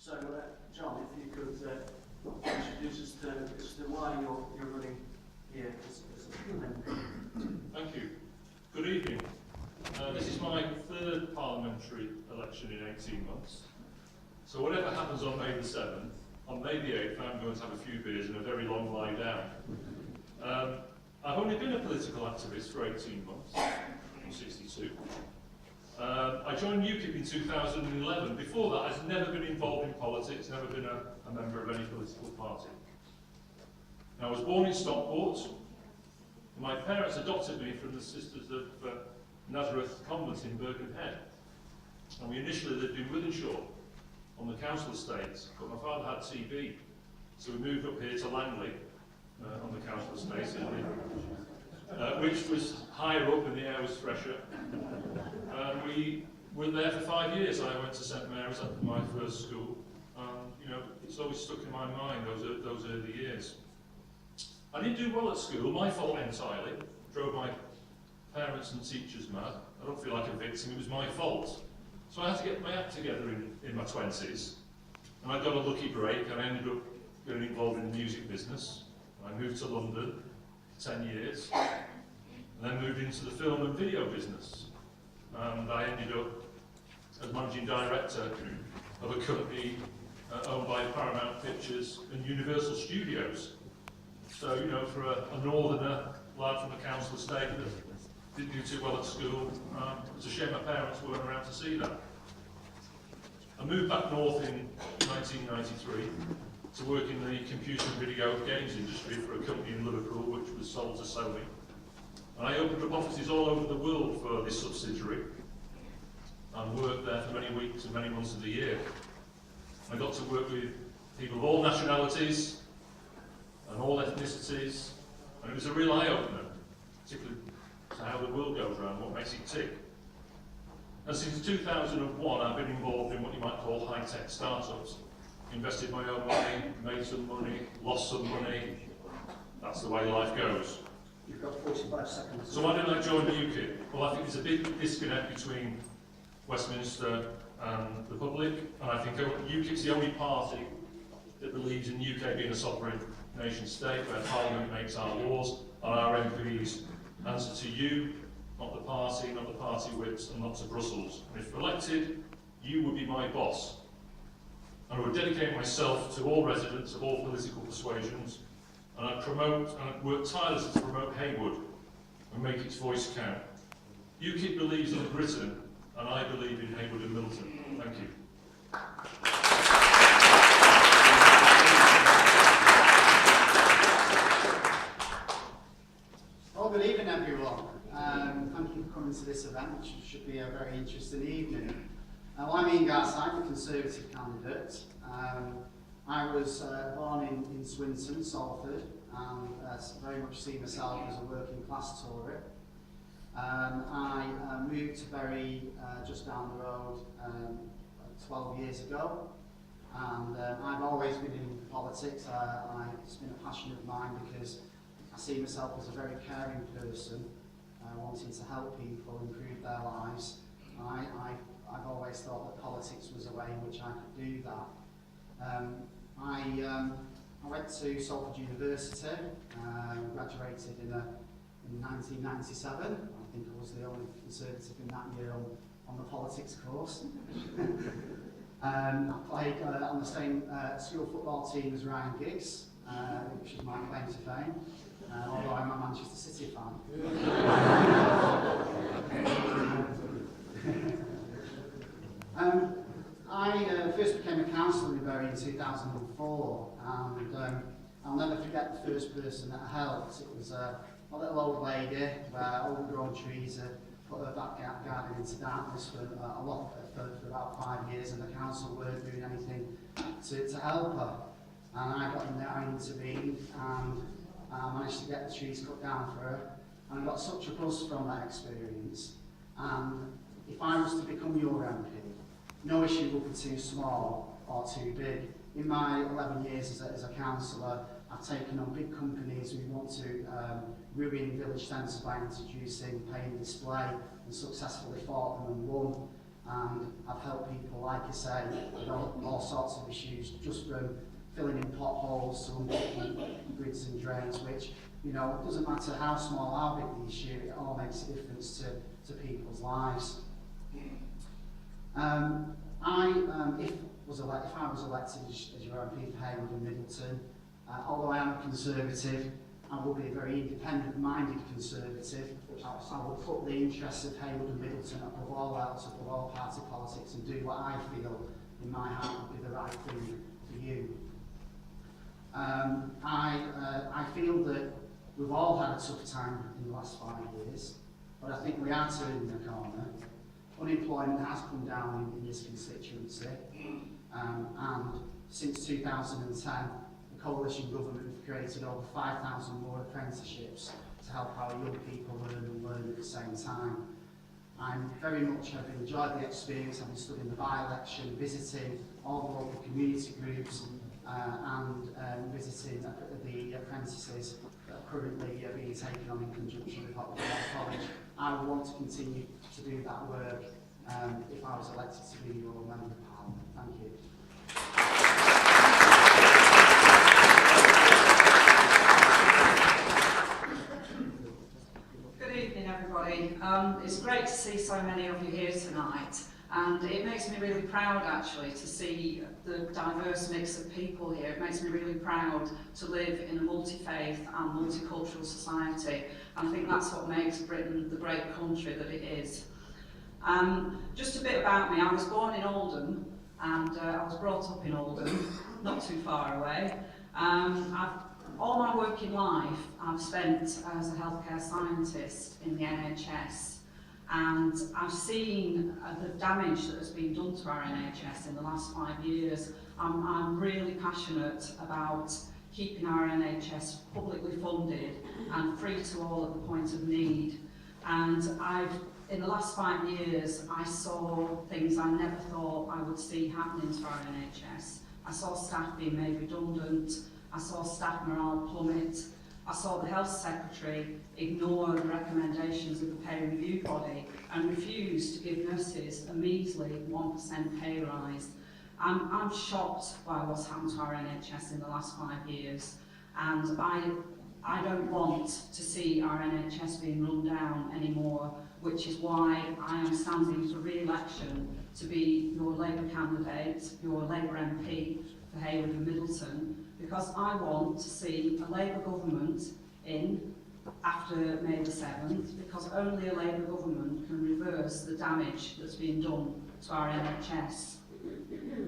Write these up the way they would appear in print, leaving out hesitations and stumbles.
So, John, if you could introduce us to why you're running here as an MP. Thank you. Good evening. This is my third parliamentary election in 18 months. So whatever happens on May the 7th, on May the 8th I'm going to have a few beers and a very long lie down. I've only been a political activist for 18 months. I'm 62. I joined UKIP in 2011. Before that, I'd never been involved in politics, never been a member of any political party. I was born in Stockport. My parents adopted me from the Sisters of Nazareth Convent in Birkenhead. And we initially lived in Wythenshawe on the council estate, but my father had TB. So we moved up here to Langley on the council estate, which was higher up and the air was fresher. We were there for 5 years. I went to St Mary's after my first school. You know, it's always stuck in my mind, those early years. I didn't do well at school, my fault entirely. Drove my parents and teachers mad. I don't feel like a victim, it was my fault. So I had to get my act together in my 20s. And I got a lucky break and I ended up getting involved in the music business. I moved to London for 10 years. And then moved into the film and video business. And I ended up as managing director of a company owned by Paramount Pictures and Universal Studios. So, you know, for a northerner, lad from the council estate that didn't do too well at school, it's a shame my parents weren't around to see that. I moved back north in 1993 to work in the computer and video games industry for a company in Liverpool which was sold to Sony. And I opened up offices all over the world for this subsidiary and worked there for many weeks and many months of the year. I got to work with people of all nationalities and all ethnicities, and it was a real eye-opener, particularly to how the world goes around, what makes it tick. And since 2001 I've been involved in what you might call high-tech startups. Invested my own money, made some money, lost some money. That's the way life goes. You've got 45 seconds. So why didn't I join UKIP? Well, I think there's a big disconnect between Westminster and the public, and I think UKIP's the only party that believes in the UK being a sovereign nation state where Parliament makes our laws and our MPs answer to you, not the party whips, and not to Brussels. And if elected, you would be my boss. And I would dedicate myself to all residents of all political persuasions, and I'd work tirelessly to promote Heywood and make its voice count. UKIP believes in Britain, and I believe in Heywood and Middleton. Thank you. Well, good evening, everyone. Thank you for coming to this event, which should be a very interesting evening. Well, I'm Ian Garside, the Conservative candidate. I was born in Swinton, Salford, and very much see myself as a working class Tory. I moved to Bury just down the road 12 years ago, and I've always been in politics. It's been a passion of mine because I see myself as a very caring person, wanting to help people improve their lives. I've always thought that politics was a way in which I could do that. I went to Salford University, graduated in 1997. I think I was the only Conservative in that year on the politics course. I played on the same school football team as Ryan Giggs, which is my claim to fame, although I'm a Manchester City fan. I first became a councillor in Bury in 2004, and I'll never forget the first person that I helped. It was a little old lady where overgrown trees had put her back garden into darkness for about 5 years, and the council weren't doing anything to help her. And I got in there, I intervened, and I managed to get the trees cut down for her, and I got such a buzz from that experience. And if I was to become your MP, no issue will be too small or too big. In my 11 years as a councillor, I've taken on big companies who want to ruin village centres by introducing pay and display, and successfully fought them and won. and I've helped people, like I say, with all sorts of issues, just from filling in potholes to unpicking grids and drains, which, you know, it doesn't matter how small or how big the issue, it all makes a difference to people's lives. If I was elected as your MP for Heywood and Middleton, although I am a Conservative, I will be a very independent-minded Conservative. I will put the interests of Heywood and Middleton above all else, above all party politics, and do what I feel in my heart would be the right thing for you. I feel that we've all had a tough time in the last 5 years, but I think we are turning the corner. Unemployment has come down in this constituency, and since 2010, the coalition government have created over 5,000 more apprenticeships to help our young people learn at the same time. I'm very much have enjoyed the experience, having stood in the by-election, visiting all the local community groups, and visiting the apprentices that are currently being taken on in conjunction with Heywood College. I would want to continue to do that work if I was elected to be your Member of Parliament. Thank you. Good evening, everybody. It's great to see so many of you here tonight, and it makes me really proud actually to see the diverse mix of people here. It makes me really proud to live in a multi-faith and multicultural society. I think that's what makes Britain the great country that it is. Just a bit about me. I was born in Oldham, and I was brought up in Oldham, not too far away. All my working life I've spent as a healthcare scientist in the NHS, and I've seen the damage that has been done to our NHS in the last 5 years. I'm really passionate about keeping our NHS publicly funded and free to all at the point of need. And in the last 5 years, I saw things I never thought I would see happening to our NHS. I saw staff being made redundant. I saw staff morale plummet. I saw the Health Secretary ignore the recommendations of the pay review body and refuse to give nurses a measly 1% pay rise. I'm shocked by what's happened to our NHS in the last 5 years, and I don't want to see our NHS being run down anymore, which is why I am standing for re-election to be your Labour candidate, your Labour MP for Heywood and Middleton, because I want to see a Labour government in after May the 7th, because only a Labour government can reverse the damage that's been done to our NHS.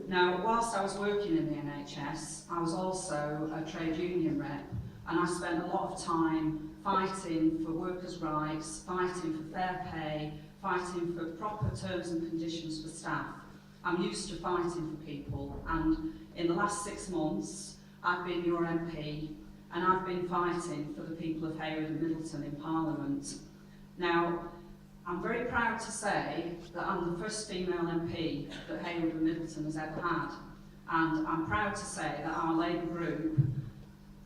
Now, whilst I was working in the NHS, I was also a trade union rep, and I spent a lot of time fighting for workers' rights, fighting for fair pay, fighting for proper terms and conditions for staff. I'm used to fighting for people, and in the last 6 months, I've been your MP, and I've been fighting for the people of Heywood and Middleton in Parliament. Now, I'm very proud to say that I'm the first female MP that Heywood and Middleton has ever had, and I'm proud to say that our Labour group,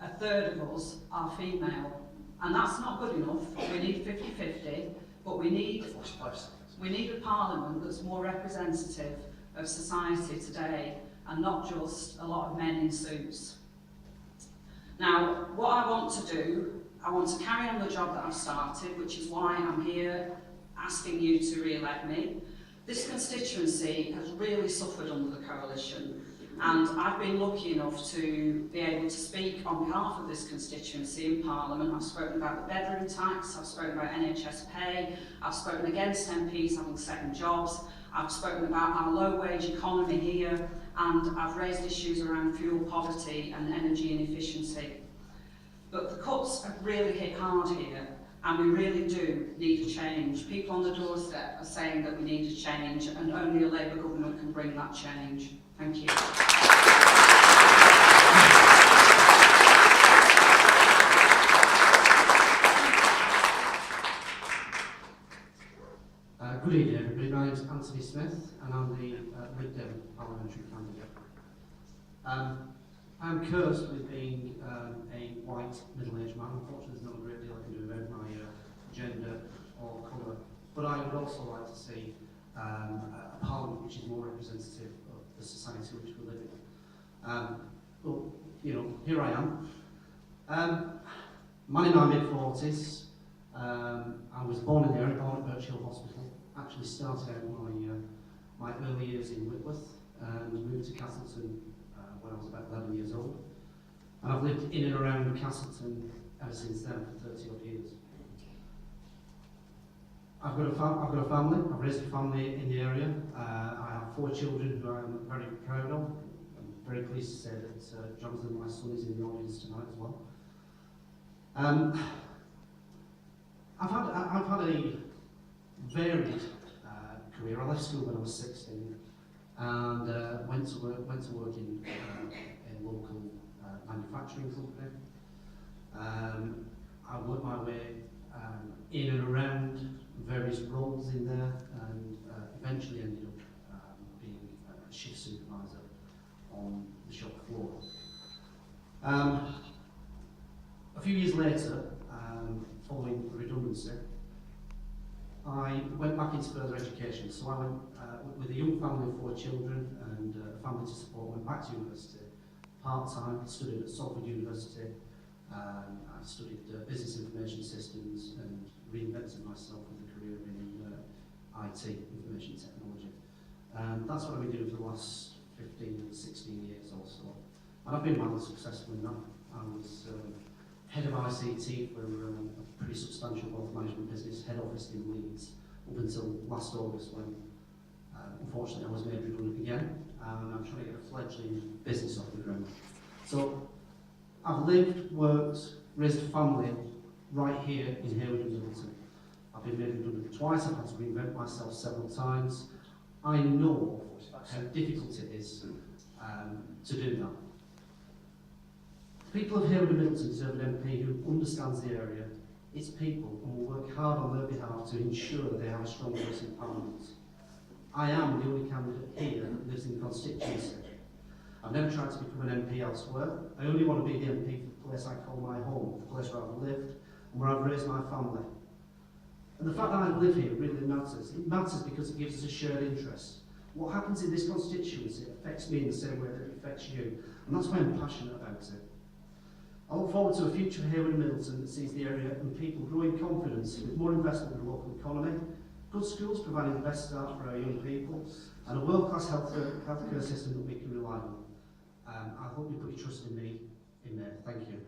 a third of us are female, and that's not good enough. We need 50-50, but we need a Parliament that's more representative of society today, and not just a lot of men in suits. Now, what I want to do, I want to carry on the job that I've started, which is why I'm here asking you to re-elect me. This constituency has really suffered under the coalition, and I've been lucky enough to be able to speak on behalf of this constituency in Parliament. I've spoken about the bedroom tax, I've spoken about NHS pay, I've spoken against MPs having second jobs, I've spoken about our low wage economy here, and I've raised issues around fuel poverty and energy inefficiency. But the cuts have really hit hard here, and we really do need a change. People on the doorstep are saying that we need a change, and only a Labour government can bring that change. Thank you. Good evening, everybody. My name is Anthony Smith, and I'm the Lib Dem parliamentary candidate. I'm cursed with being a white middle-aged man. Unfortunately, there's not a great deal I can do about my gender or colour. But I would also like to see a parliament which is more representative of the society which we live in. Well, you know, here I am. Man in my mid-40s. I was born in the area, born at Birch Hill Hospital. Actually started out my early years in Whitworth and moved to Castleton when I was about 11 years old. And I've lived in and around Castleton ever since then for 30 odd years. I've got a family. I've raised a family in the area. I have 4 children who I'm very proud of. I'm very pleased to say that Jonathan, my son, is in the audience tonight as well. I've had a varied career. I left school when I was 16 and went to work in a local manufacturing company. I worked my way in and around various roles in there, and eventually ended up being a shift supervisor on the shop floor. A few years later, following the redundancy, I went back into further education. So I went with a young family of 4 children and a family to support, went back to university part-time, studied at Salford University. I studied business information systems and reinvented myself with a career in IT, information technology. That's what I've been doing for the last 15, 16 years or so. And I've been rather successful in that. I was head of ICT for a pretty substantial wealth management business, head office in Leeds, up until last August when unfortunately I was made redundant again, and I'm trying to get a fledgling business off the ground. So I've lived, worked, raised a family right here in Heywood Middleton. I've been made redundant twice, I've had to reinvent myself several times. I know how difficult it is to do that. People of Heywood Middleton deserve an MP who understands the area, its people, and will work hard on their behalf to ensure they have a strong voice in Parliament. I am the only candidate here that lives in the constituency. I've never tried to become an MP elsewhere. I only want to be the MP for the place I call my home, the place where I've lived and where I've raised my family. And the fact that I live here really matters. It matters because it gives us a shared interest. What happens in this constituency affects me in the same way that it affects you, and that's why I'm passionate about it. I look forward to a future here in Middleton that sees the area and people grow in confidence with more investment in the local economy, good schools providing the best start for our young people, and a world-class healthcare system that we can rely on. I hope you put your trust in me in there. Thank you.